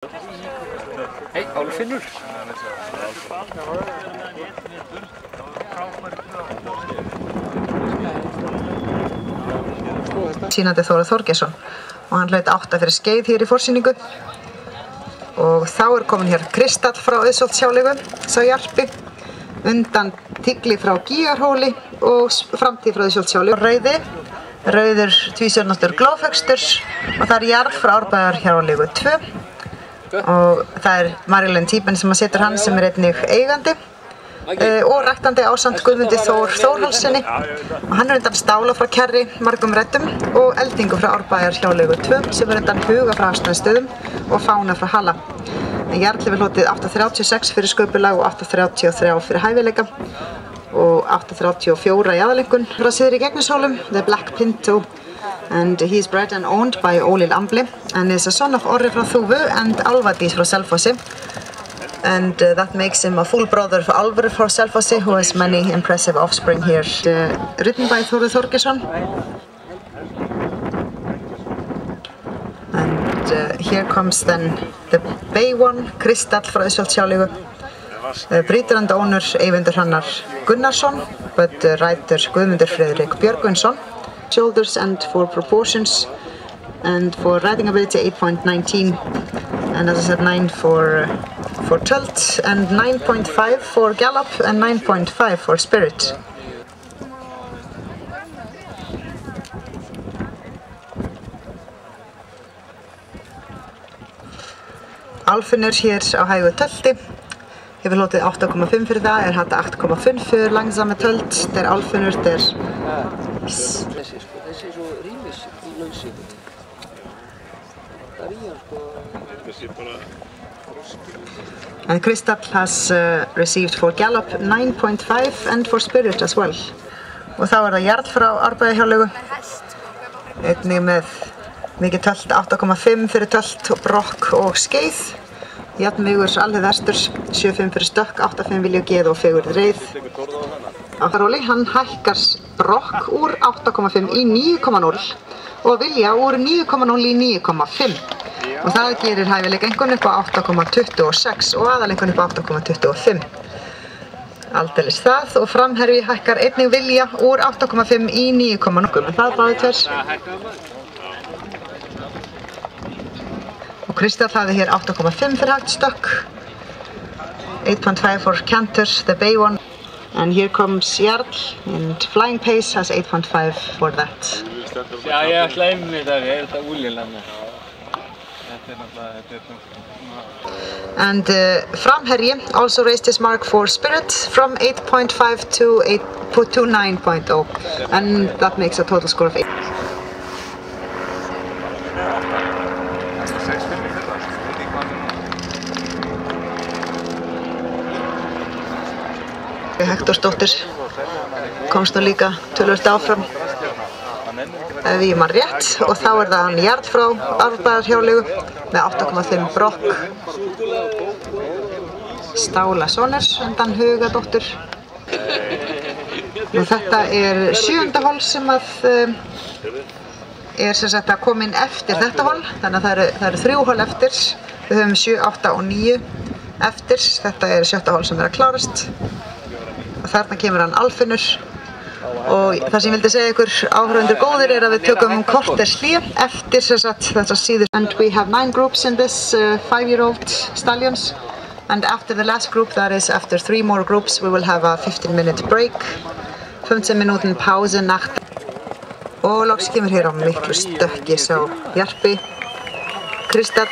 Hei, Álfinnur. Sýnandi Þóra Þorgeirsson og hann hlaut 8 fyrir skeið hér í forsýningu. Og þá komin hér Kristall frá Auðsholtshjáleigu, sá Jarpi, undan Tigli frá Gígarhóli og Framtíð frá Auðsholtshjáleigu. Rauður tvístjörnastur Glófhögstur og það Jarl frá Árbæjarhjáleigu 2. Og það Marilyn Tíben sem setur hann sem einnig eigandi og ræktandi ásamt Guðmundi Þór Þórhallssyni og hann undan Stála frá Kerri margum reddum og Eldingu frá Árbæjarhjáleigu 2 sem undan Huga frá Hafsnæsstöðum og Fána frá Halla. Jarl hefur hlotið 8,36 fyrir sköpulag og 8,33 fyrir hæfileika og 8,34 í aðalengun frá Syðri Gegnishólum, The Black Pinto. And he is bred and owned by Óli Lambli and is a son of Orri frá Þúfu and Alvadís frá Selfossi. And that makes him a full brother for Alvur frá Selfossi, who has many impressive offspring here. Written by Þórir Þorgeirsson. And here comes then the bay one, Kristall frá Auðsholtshjáleigu. Breeder and owner Eyvindur Hrannar Gunnarsson, but writer Guðmundur Friðrik Björgvinsson. Shoulders and for proportions and for riding ability 8.19 and as I said 9 for tilt and 9.5 for gallop and 9.5 for spirit. Álfinnur hér á hægu tölti hefur hlotið 8,5 fyrir það, hatt 8,5 fyrir langsame tölt. Det Álfinnur, det Þessi svo rýmislausi. Það And Kristall has received for gallop 9.5 and for spirit as well. Og þá það Jarl frá Árbæjarhjáleigu. Einnig með mikið tölt, 8,5 fyrir tölt og brokk og skeið. Jafnvígur alveg vesturs, 7,5 fyrir stökk, 8,5 vilja geð og 4 reið. Áttaróli, hann hækkar brokk úr 8,5 í 9,0 og vilja úr 9,0 í 9,5. Og það gerir hæfileikaengun upp á 8,26 og aðalengun upp á 8,25. Aldeilis það og framherfi hækkar einnig vilja úr 8,5 í 9,0. En það báði tvers. Og Kristall hafði hér 8,5 fyrir hægt stökk. 8.5 for canter, the bay one. And here comes Jarl and Flying Pace has 8.5 for that. Já, ég ætla einmitt að þetta úlilanda. And framherji also raised his mark for spirit from 8.5 to 9.0 and that makes a total score of 8. Hektorsdóttir komst nú líka töluvert áfram ef ég man rétt og þá það hann Jarl frá Árbæjarhjáleigu með 8,5 brokk. Stála Soners undan Hugadóttur. Og þetta 7. hol sem að sem sagt að koma inn eftir þetta hol, þannig að það eru 3 hol eftir. Við höfum 7, 8 og 9 eftir. Þetta 7. hol sem að klárast. Og þarna kemur hann Álfinnur og það sem ég vildi segja ykkur áhorfendur góðir að við tökum korters hlé eftir þessa síður. And we have 9 groups in this 5-year-old stallions and after the last group, that is after 3 more groups, we will have a 15-minute break, 15 minúten pásu nacht. Og loks kemur hér á miklu stökki sá Jarpi, Kristall